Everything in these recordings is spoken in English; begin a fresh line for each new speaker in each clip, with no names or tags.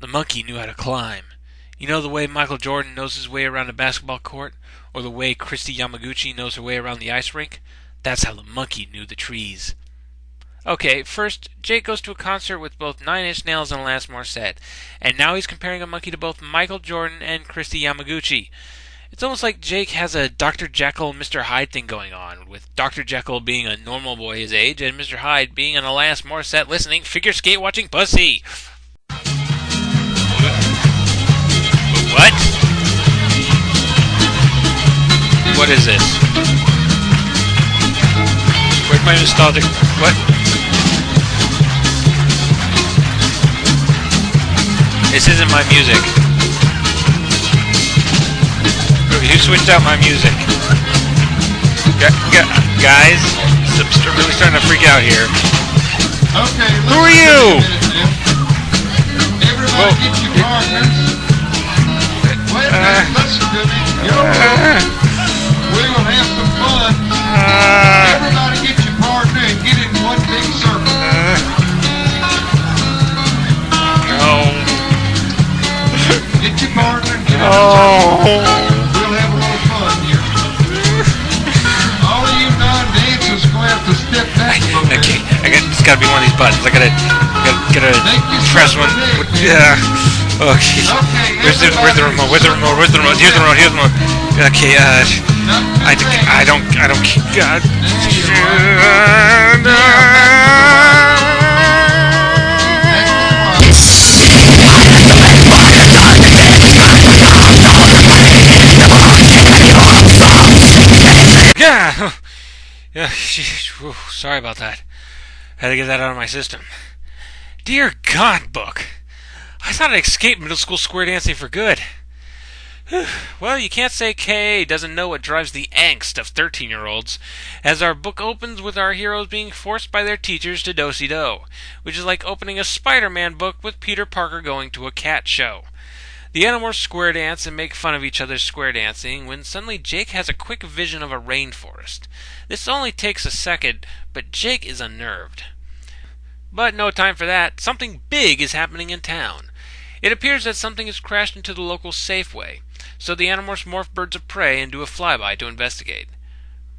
The monkey knew how to climb. You know the way Michael Jordan knows his way around a basketball court? Or the way Christy Yamaguchi knows her way around the ice rink? That's how the monkey knew the trees. Okay, first, Jake goes to a concert with both Nine Inch Nails and Alanis Morissette, and now he's comparing a monkey to both Michael Jordan and Christy Yamaguchi. It's almost like Jake has a Dr. Jekyll and Mr. Hyde thing going on, with Dr. Jekyll being a normal boy his age, and Mr. Hyde being an Alanis Morissette listening, figure skate watching pussy. What? What is this? Where's my nostalgic... What? This isn't my music. Who switched out my music? Guys, I'm really starting to freak out here.
Okay,
who are you?
Everybody get your partners. Wait a minute, listen to me. We're gonna have some fun. Everybody get your partner and get in one big circle.
No.
Get your partner and get in one circle. We'll have a little fun here. All of you non-dancers gonna have to step back a little bit.
Okay, it's gotta be one of these buttons. I gotta press one. Yeah. Okay. Where's the remote? Where's the remote? Here's the remote. Okay, I don't. God. Yeah. Sorry about that. Had to get that out of my system. Dear God, book. I thought I'd escaped middle school square dancing for good. Well, you can't say K doesn't know what drives the angst of 13-year-olds, as our book opens with our heroes being forced by their teachers to do-si-do, which is like opening a Spider-Man book with Peter Parker going to a cat show. The Animorphs square dance and make fun of each other's square dancing when suddenly Jake has a quick vision of a rainforest. This only takes a second, but Jake is unnerved. But no time for that. Something big is happening in town. It appears that something has crashed into the local Safeway, so the Animorphs morph birds of prey and do a flyby to investigate.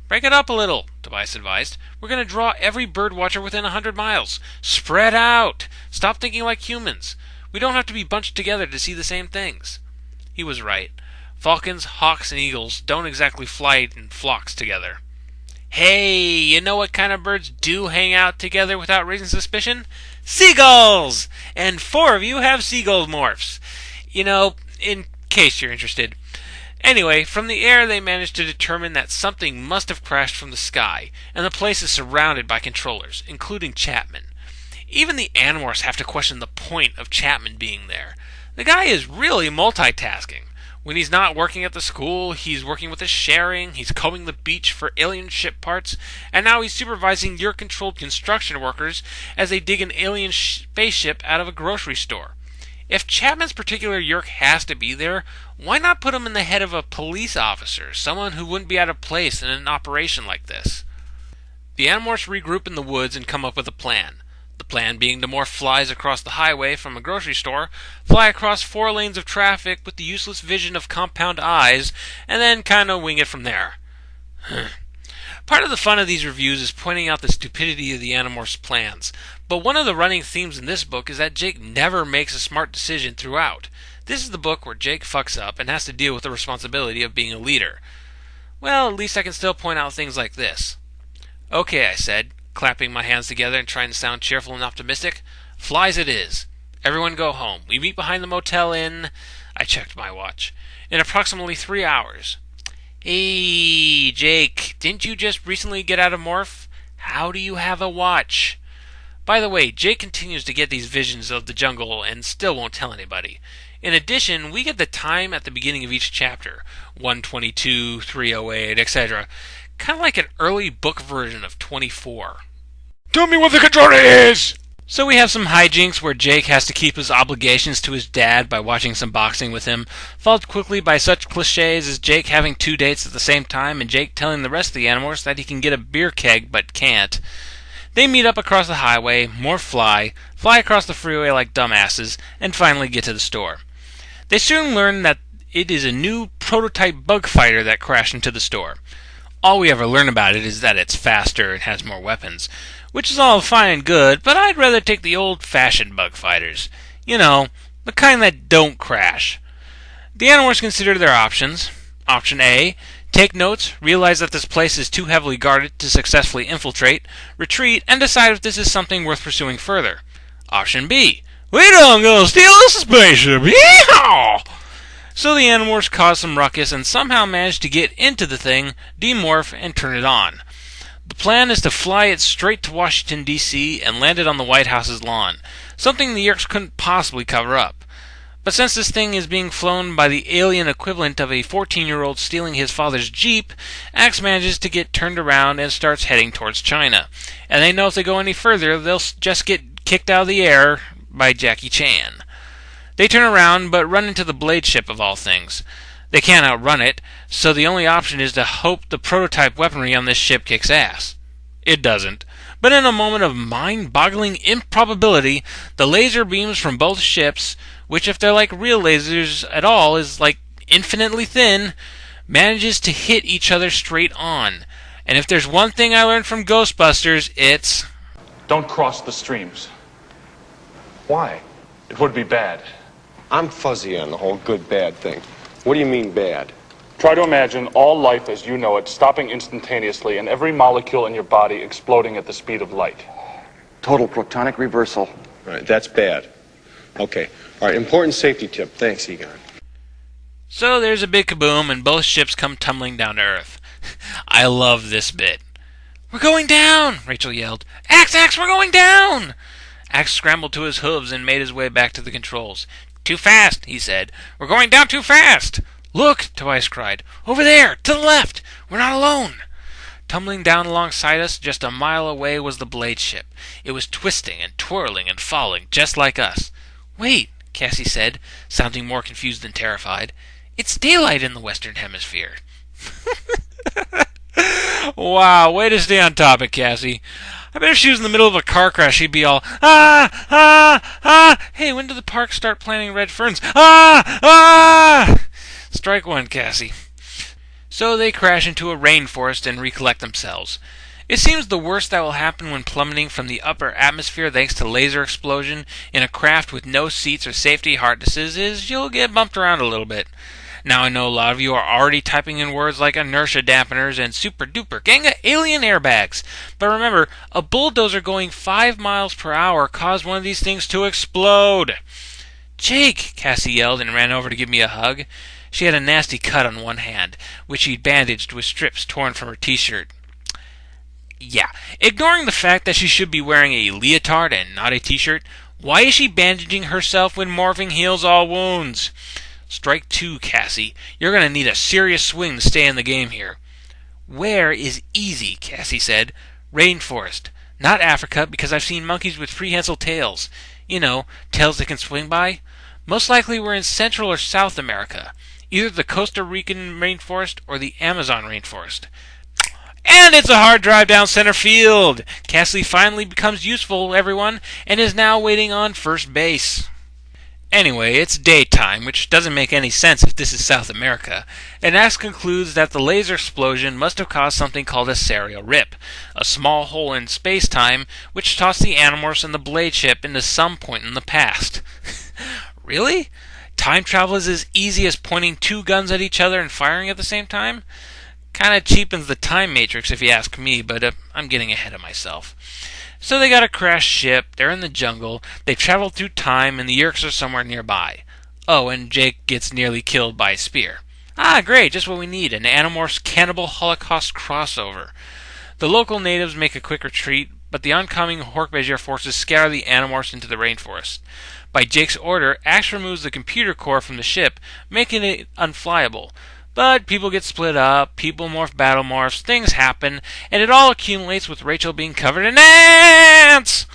Break it up a little, Tobias advised. We're going to draw every bird watcher within 100 miles. Spread out! Stop thinking like humans. We don't have to be bunched together to see the same things. He was right. Falcons, hawks, and eagles don't exactly fly in flocks together. Hey, you know what kind of birds do hang out together without raising suspicion? Seagulls! And 4 of you have seagull morphs. You know, in case you're interested. Anyway, from the air they managed to determine that something must have crashed from the sky, and the place is surrounded by controllers, including Chapman. Even the Animorphs have to question the point of Chapman being there. The guy is really multitasking. When he's not working at the school, he's working with the sharing, he's combing the beach for alien ship parts, and now he's supervising Yeerk-controlled construction workers as they dig an alien spaceship out of a grocery store. If Chapman's particular Yeerk has to be there, why not put him in the head of a police officer, someone who wouldn't be out of place in an operation like this? The Animorphs regroup in the woods and come up with a plan. The plan being to morph flies across the highway from a grocery store, fly across 4 lanes of traffic with the useless vision of compound eyes, and then kinda wing it from there. Part of the fun of these reviews is pointing out the stupidity of the Animorphs' plans, but one of the running themes in this book is that Jake never makes a smart decision throughout. This is the book where Jake fucks up and has to deal with the responsibility of being a leader. Well, at least I can still point out things like this. Okay, I said, clapping my hands together and trying to sound cheerful and optimistic. Flies it is. Everyone go home. We meet behind the motel in... I checked my watch. In approximately 3 hours. Hey, Jake, didn't you just recently get out of morph? How do you have a watch? By the way, Jake continues to get these visions of the jungle and still won't tell anybody. In addition, we get the time at the beginning of each chapter. 122, 308, etc. Kind of like an early book version of 24. Tell me what the controller is! So we have some hijinks where Jake has to keep his obligations to his dad by watching some boxing with him, followed quickly by such cliches as Jake having 2 dates at the same time and Jake telling the rest of the Animorphs that he can get a beer keg but can't. They meet up across the highway, more fly, fly across the freeway like dumbasses, and finally get to the store. They soon learn that it is a new prototype bug fighter that crashed into the store. All we ever learn about it is that it's faster and has more weapons, which is all fine and good, but I'd rather take the old-fashioned bug fighters. You know, the kind that don't crash. The Animorphs consider their options. Option A, take notes, realize that this place is too heavily guarded to successfully infiltrate, retreat, and decide if this is something worth pursuing further. Option B, we don't go steal this spaceship, yeehaw! So the Animorphs cause some ruckus and somehow manage to get into the thing, demorph, and turn it on. The plan is to fly it straight to Washington, D.C. and land it on the White House's lawn, something the Yeerks couldn't possibly cover up. But since this thing is being flown by the alien equivalent of a 14-year-old stealing his father's Jeep, Axe manages to get turned around and starts heading towards China. And they know if they go any further, they'll just get kicked out of the air by Jackie Chan. They turn around, but run into the Blade ship of all things. They can't outrun it, so the only option is to hope the prototype weaponry on this ship kicks ass. It doesn't. But in a moment of mind-boggling improbability, the laser beams from both ships, which if they're like real lasers at all is like infinitely thin, manages to hit each other straight on. And if there's one thing I learned from Ghostbusters, it's...
Don't cross the streams.
Why?
It would be bad.
I'm fuzzy on the whole good-bad thing. What do you mean bad?
Try to imagine all life as you know it stopping instantaneously and every molecule in your body exploding at the speed of light.
Total protonic reversal. All right, that's bad. Okay. All right, important safety tip. Thanks, Egon.
So there's a big kaboom and both ships come tumbling down to Earth. I love this bit. "We're going down!" Rachel yelled. "Axe, Axe, we're going down!" Axe scrambled to his hooves and made his way back to the controls. "Too fast," he said. "We're going down too fast!" "Look!" Tobias cried. "Over there! To the left! We're not alone!" Tumbling down alongside us, just a mile away, was the Blade ship. It was twisting and twirling and falling, just like us. "Wait," Cassie said, sounding more confused than terrified. "It's daylight in the Western Hemisphere." Wow, way to stay on topic, Cassie. I bet if she was in the middle of a car crash, she'd be all, "Ah! Ah! Ah! Hey, when do the parks start planting red ferns? Ah! Ah!" Strike one, Cassie. So they crash into a rainforest and recollect themselves. It seems the worst that will happen when plummeting from the upper atmosphere thanks to laser explosion in a craft with no seats or safety harnesses is you'll get bumped around a little bit. Now I know a lot of you are already typing in words like inertia dampeners and super duper ganga alien airbags. But remember, a bulldozer going 5 miles per hour caused one of these things to explode. "Jake!" Cassie yelled and ran over to give me a hug. She had a nasty cut on one hand, which she'd bandaged with strips torn from her t-shirt. Yeah, ignoring the fact that she should be wearing a leotard and not a t-shirt, why is she bandaging herself when morphing heals all wounds? Strike two, Cassie. You're going to need a serious swing to stay in the game here. "Where is easy?" Cassie said. "Rainforest. Not Africa, because I've seen monkeys with prehensile tails. You know, tails they can swing by. Most likely we're in Central or South America. Either the Costa Rican rainforest or the Amazon rainforest." And it's a hard drive down center field. Cassie finally becomes useful, everyone, and is now waiting on first base. Anyway, it's daytime, which doesn't make any sense if this is South America, and Axe concludes that the laser explosion must have caused something called a serial rip, a small hole in space-time which tossed the Animorphs and the Blade ship into some point in the past. Really? Time travel is as easy as pointing two guns at each other and firing at the same time? Kinda cheapens the time matrix if you ask me, but I'm getting ahead of myself. So they got a crashed ship, they're in the jungle, they traveled through time, and the Yeerks are somewhere nearby. Oh, and Jake gets nearly killed by a spear. Ah, great, just what we need, an Animorphs Cannibal Holocaust crossover. The local natives make a quick retreat, but the oncoming Hork-Bajir forces scatter the Animorphs into the rainforest. By Jake's order, Axe removes the computer core from the ship, making it unflyable. But people get split up, people morph battle morphs, things happen, and it all accumulates with Rachel being covered in ants!